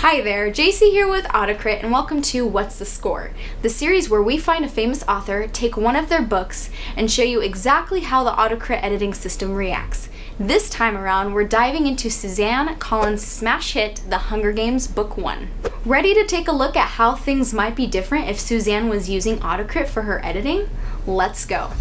Hi there, JC here with AutoCrit, and welcome to What's the Score, the series where we find a famous author, take one of their books, and show you exactly how the AutoCrit editing system reacts. This time around, we're diving into Suzanne Collins' smash hit, The Hunger Games Book 1. Ready to take a look at how things might be different if Suzanne was using AutoCrit for her editing? Let's go.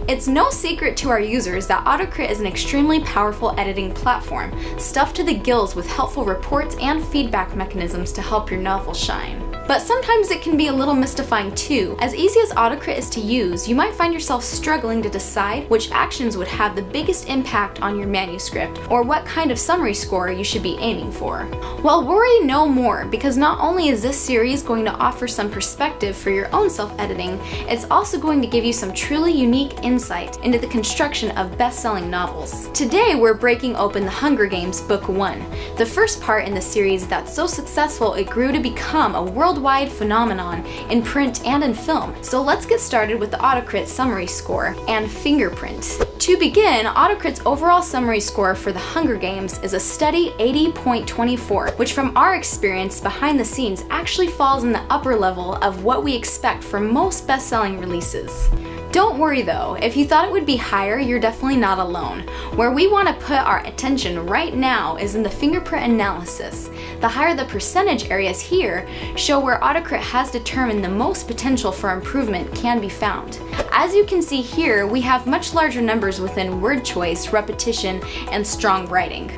It's no secret to our users that AutoCrit is an extremely powerful editing platform, stuffed to the gills with helpful reports and feedback mechanisms to help your novel shine. But sometimes it can be a little mystifying too. As easy as AutoCrit is to use, you might find yourself struggling to decide which actions would have the biggest impact on your manuscript, or what kind of summary score you should be aiming for. Well, worry no more, because not only is this series going to offer some perspective for your own self-editing, it's also going to give you some truly unique insight into the construction of best-selling novels. Today we're breaking open The Hunger Games Book 1, the first part in the series that's so successful it grew to become a worldwide phenomenon in print and in film. So let's get started with the AutoCrit summary score and Fingerprints. To begin, AutoCrit's overall summary score for The Hunger Games is a steady 80.24, which from our experience behind the scenes actually falls in the upper level of what we expect for most best-selling releases. Don't worry though, if you thought it would be higher, you're definitely not alone. Where we want to put our attention right now is in the fingerprint analysis. The higher the percentage areas here show where AutoCrit has determined the most potential for improvement can be found. As you can see here, we have much larger numbers within word choice, repetition, and strong writing.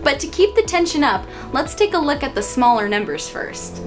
But to keep the tension up, let's take a look at the smaller numbers first.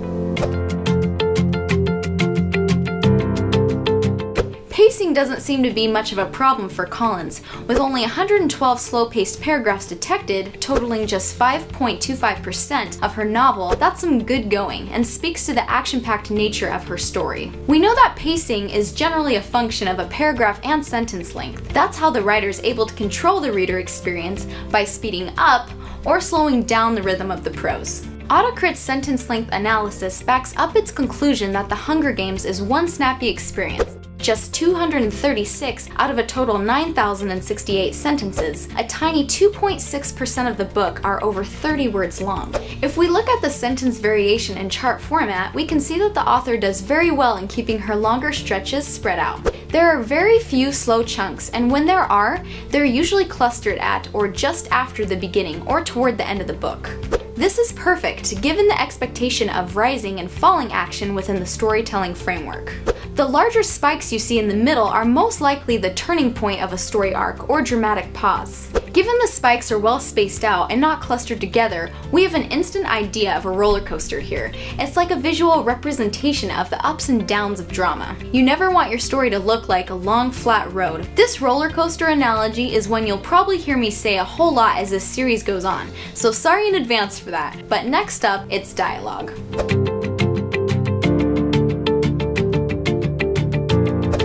Pacing doesn't seem to be much of a problem for Collins, with only 112 slow-paced paragraphs detected, totaling just 5.25% of her novel. That's some good going, and speaks to the action-packed nature of her story. We know that pacing is generally a function of a paragraph and sentence length. That's how the writer is able to control the reader experience by speeding up or slowing down the rhythm of the prose. AutoCrit's sentence length analysis backs up its conclusion that The Hunger Games is one snappy experience. Just 236 out of a total 9,068 sentences, a tiny 2.6% of the book are over 30 words long. If we look at the sentence variation in chart format, we can see that the author does very well in keeping her longer stretches spread out. There are very few slow chunks, and when there are, they're usually clustered at or just after the beginning or toward the end of the book. This is perfect, given the expectation of rising and falling action within the storytelling framework. The larger spikes you see in the middle are most likely the turning point of a story arc or dramatic pause. Given the spikes are well spaced out and not clustered together, we have an instant idea of a roller coaster here. It's like a visual representation of the ups and downs of drama. You never want your story to look like a long, flat road. This roller coaster analogy is one you'll probably hear me say a whole lot as this series goes on, so sorry in advance for that. But next up, it's dialogue.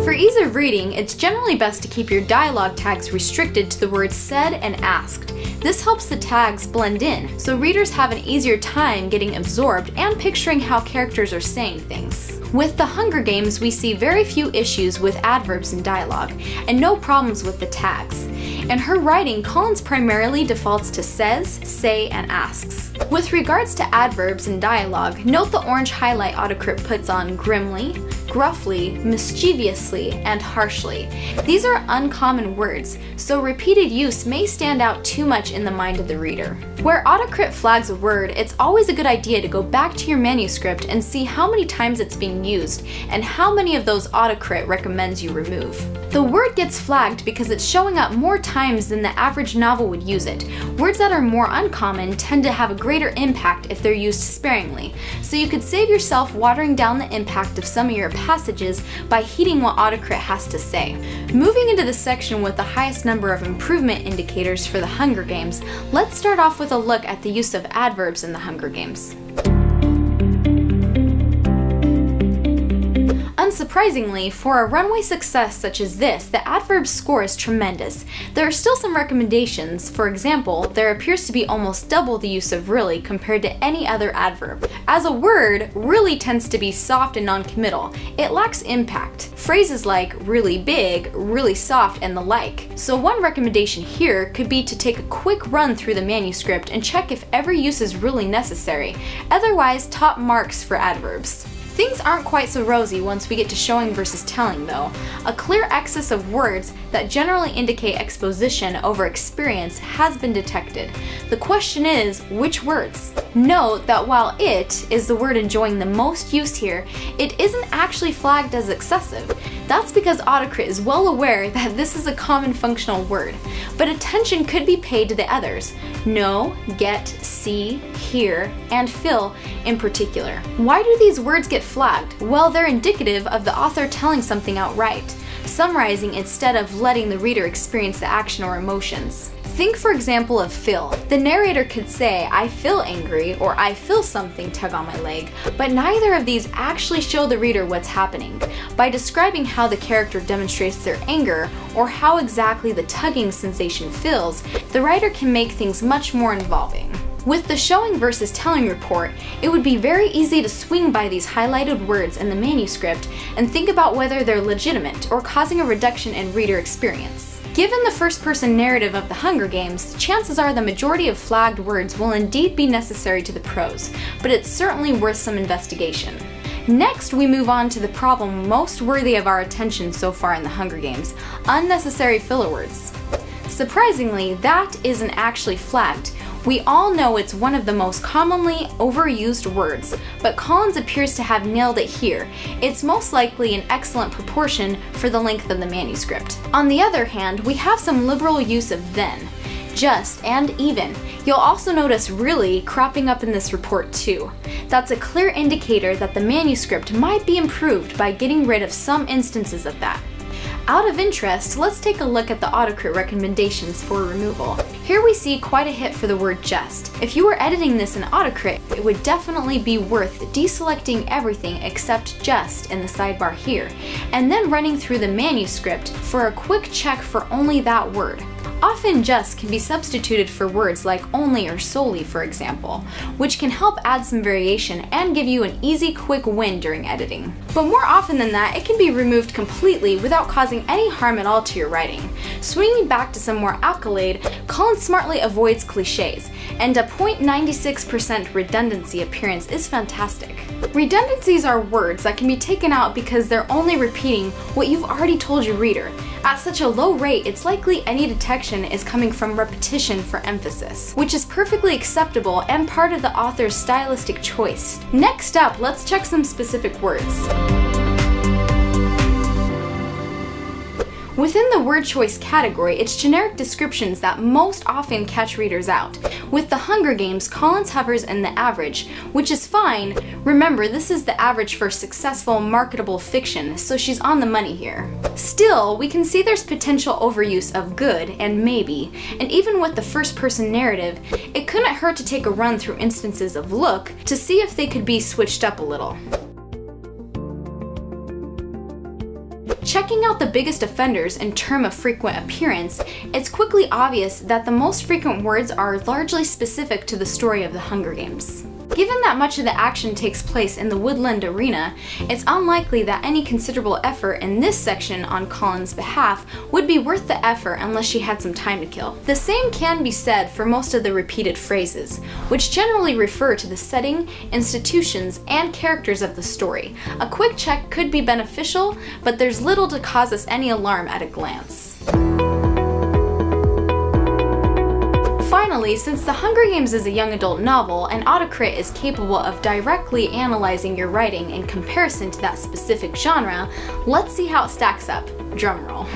For ease of reading, it's generally best to keep your dialogue tags restricted to the words said and asked. This helps the tags blend in, so readers have an easier time getting absorbed and picturing how characters are saying things. With The Hunger Games, we see very few issues with adverbs in dialogue, and no problems with the tags. In her writing, Collins primarily defaults to says, say, and asks. With regards to adverbs in dialogue, note the orange highlight AutoCrit puts on grimly, gruffly, mischievously, and harshly. These are uncommon words, so repeated use may stand out too much in the mind of the reader. Where AutoCrit flags a word, it's always a good idea to go back to your manuscript and see how many times it's being used, and how many of those AutoCrit recommends you remove. The word gets flagged because it's showing up more times than the average novel would use it. Words that are more uncommon tend to have a greater impact if they're used sparingly, so you could save yourself watering down the impact of some of your passages by heeding what AutoCrit has to say. Moving into the section with the highest number of improvement indicators for The Hunger Games, let's start off with a look at the use of adverbs in The Hunger Games. Unsurprisingly, for a runway success such as this, the Adverbs score is tremendous. There are still some recommendations. For example, there appears to be almost double the use of really compared to any other adverb. As a word, really tends to be soft and non-committal. It lacks impact. Phrases like really big, really soft, and the like. So one recommendation here could be to take a quick run through the manuscript and check if every use is really necessary. Otherwise, top marks for adverbs. Things aren't quite so rosy once we get to showing versus telling though. A clear excess of words that generally indicate exposition over experience has been detected. The question is, which words? Note that while it is the word enjoying the most use here, it isn't actually flagged as excessive. That's because AutoCrit is well aware that this is a common functional word, but attention could be paid to the others: know, get, see, hear, and feel in particular. Why do these words get flagged? Well, they're indicative of the author telling something outright, summarizing instead of letting the reader experience the action or emotions. Think, for example, of feel. The narrator could say, "I feel angry," or "I feel something tug on my leg," but neither of these actually show the reader what's happening. By describing how the character demonstrates their anger, or how exactly the tugging sensation feels, the writer can make things much more involving. With the showing versus telling report, it would be very easy to swing by these highlighted words in the manuscript and think about whether they're legitimate or causing a reduction in reader experience. Given the first-person narrative of the Hunger Games, chances are the majority of flagged words will indeed be necessary to the prose, but it's certainly worth some investigation. Next, we move on to the problem most worthy of our attention so far in the Hunger Games: unnecessary filler words. Surprisingly, that isn't actually flagged. We all know it's one of the most commonly overused words, but Collins appears to have nailed it here. It's most likely an excellent proportion for the length of the manuscript. On the other hand, we have some liberal use of then, just, and even. You'll also notice really cropping up in this report too. That's a clear indicator that the manuscript might be improved by getting rid of some instances of that. Out of interest, let's take a look at the AutoCrit recommendations for removal. Here we see quite a hit for the word just. If you were editing this in AutoCrit, it would definitely be worth deselecting everything except just in the sidebar here, and then running through the manuscript for a quick check for only that word. Often just can be substituted for words like only or solely, for example, which can help add some variation and give you an easy, quick win during editing. But more often than that, it can be removed completely without causing any harm at all to your writing. Swinging back to some more accolade, Collins smartly avoids cliches, and a 0.96% redundancy appearance is fantastic. Redundancies are words that can be taken out because they're only repeating what you've already told your reader. At such a low rate, it's likely any detection is coming from repetition for emphasis, which is perfectly acceptable and part of the author's stylistic choice. Next up, let's check some specific words. Within the word choice category, it's generic descriptions that most often catch readers out. With the Hunger Games, Collins hovers in the average, which is fine. Remember, this is the average for successful, marketable fiction, so she's on the money here. Still, we can see there's potential overuse of good and maybe, and even with the first-person narrative, it couldn't hurt to take a run through instances of look to see if they could be switched up a little. Checking out the biggest offenders in terms of frequent appearance, it's quickly obvious that the most frequent words are largely specific to the story of the Hunger Games. Given that much of the action takes place in the woodland arena, it's unlikely that any considerable effort in this section on Collins' behalf would be worth the effort unless she had some time to kill. The same can be said for most of the repeated phrases, which generally refer to the setting, institutions, and characters of the story. A quick check could be beneficial, but there's little to cause us any alarm at a glance. Finally, since The Hunger Games is a young adult novel, and AutoCrit is capable of directly analyzing your writing in comparison to that specific genre, let's see how it stacks up. Drumroll.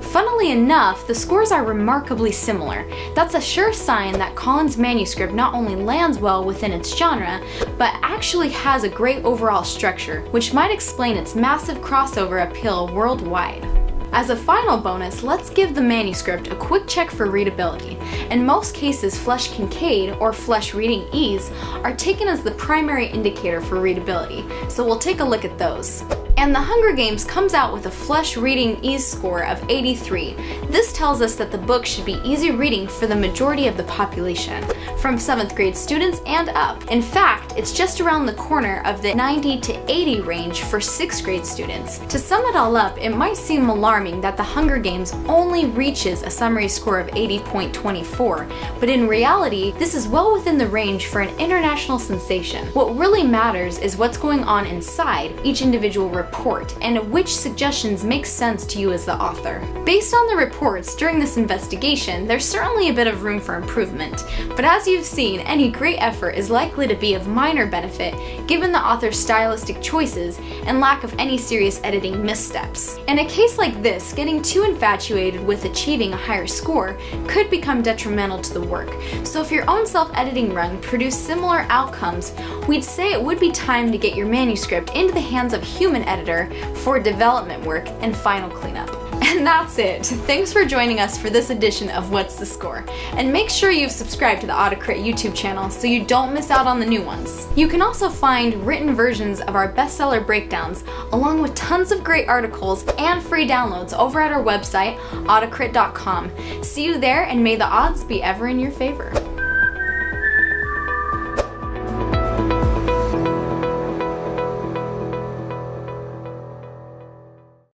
Funnily enough, the scores are remarkably similar. That's a sure sign that Collins' manuscript not only lands well within its genre, but actually has a great overall structure, which might explain its massive crossover appeal worldwide. As a final bonus, let's give the manuscript a quick check for readability. In most cases, flesh Kincaid or flesh reading ease are taken as the primary indicator for readability, so we'll take a look at those. And The Hunger Games comes out with a flesh reading ease score of 83. This tells us that the book should be easy reading for the majority of the population, from 7th grade students and up. In fact, it's just around the corner of the 90 to 80 range for 6th grade students. To sum it all up, it might seem alarming that The Hunger Games only reaches a summary score of 80.24, but in reality, this is well within the range for an international sensation. What really matters is what's going on inside each individual report and which suggestions make sense to you as the author. Based on the reports during this investigation, there's certainly a bit of room for improvement, but as you've seen, any great effort is likely to be of minor benefit given the author's stylistic choices and lack of any serious editing missteps. In a case like this, getting too infatuated with achieving a higher score could become detrimental to the work. So if your own self-editing run produced similar outcomes, we'd say it would be time to get your manuscript into the hands of a human editor for development work and final cleanup. And that's it. Thanks for joining us for this edition of What's the Score? And make sure you've subscribed to the AutoCrit YouTube channel so you don't miss out on the new ones. You can also find written versions of our bestseller breakdowns, along with tons of great articles and free downloads over at our website, autocrit.com. See you there, and may the odds be ever in your favor.